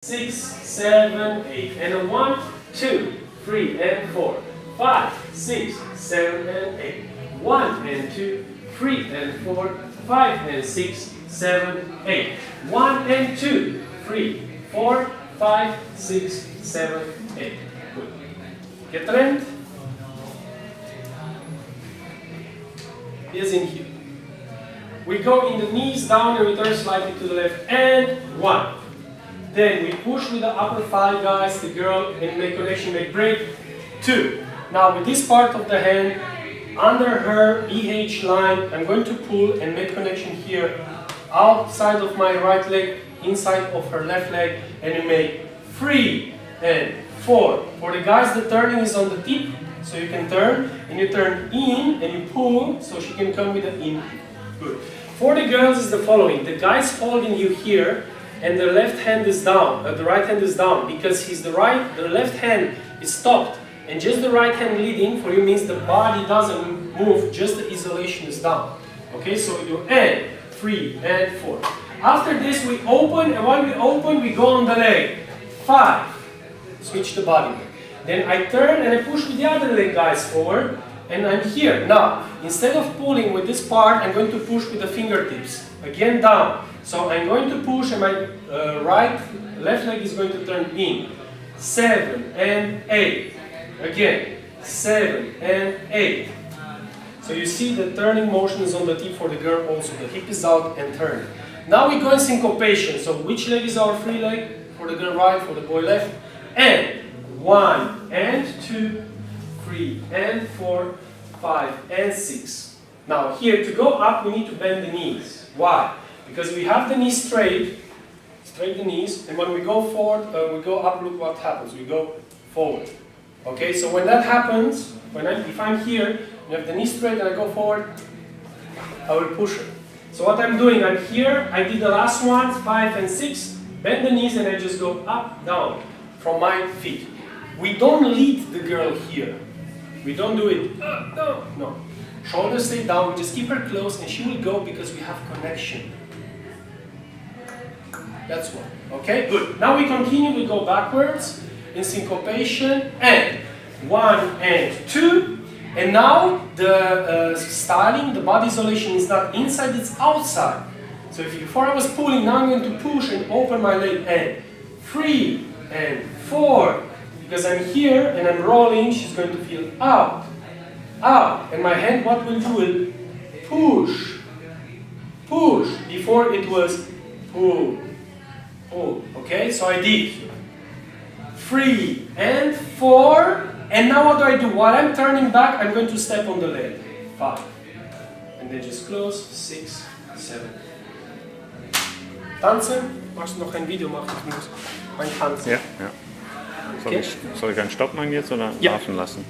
6, 7, 8, and a 1, 2, 3, and 4, 5, 6, 7, and 8, 1 and 2, 3 and 4, 5 and 6, 7, 8, 1 and 2, 3, 4, 5, 6, 7, 8. Good. Get trend? Is in here. We go in the knees down and return slightly to the left, and 1. Then we push with the upper thigh, guys, the girl, and make connection, make break. 2. Now with this part of the hand, under her BH line, I'm going to pull and make connection here, outside of my right leg, inside of her left leg, and you make 3 and 4. For the guys, the turning is on the tip, so you can turn, and you turn in, and you pull, so she can come with the in. Good. For the girls is the following. The guy's holding you here, and the left hand is down, the right hand is down, because the left hand is stopped, and just the right hand leading for you means the body doesn't move, just the isolation is down. Okay, so you end 3 and 4. After this we open, and while we open we go on the leg. 5, switch the body. Then I turn and I push with the other leg, guys, forward, and I'm here. Now, instead of pulling with this part, I'm going to push with the fingertips. Again down. So I'm going to push and my left leg is going to turn in. 7 and 8. Again, 7 and 8. So you see the turning motion is on the tip for the girl also. The hip is out and turn. Now we go in syncopation. So which leg is our free leg? For the girl right, for the boy left. And 1 and 2, 3 and 4, 5 and 6. Now here to go up we need to bend the knees. Why? Because we have the knees straight the knees, and when we go forward, we go up, look what happens, we go forward. Okay, so when that happens, if I'm here, you have the knee straight and I go forward, I will push her. So what I'm doing, I'm here, I did the last ones, 5 and 6, bend the knees and I just go up, down, from my feet. We don't lead the girl here. We don't do it, no. Shoulders stay down, we just keep her close and she will go because we have connection. That's one. Okay, good. Now we continue, we go backwards in syncopation, and 1 and 2. And now the styling, the body isolation is not inside, it's outside. So before I was pulling, now I'm going to push and open my leg, and 3 and 4. Because I'm here and I'm rolling, she's going to feel out. Out, and my hand, what will do will push, push, before it was pull, pull, okay, so I did 3 and 4, and now what do? While I'm turning back, I'm going to step on the leg, 5, and then just close, 6, 7. Tanzen? Magst du noch ein Video machen? Ich muss mein Tanzen. Ja, ja. Soll ich einen stoppen jetzt oder laufen lassen?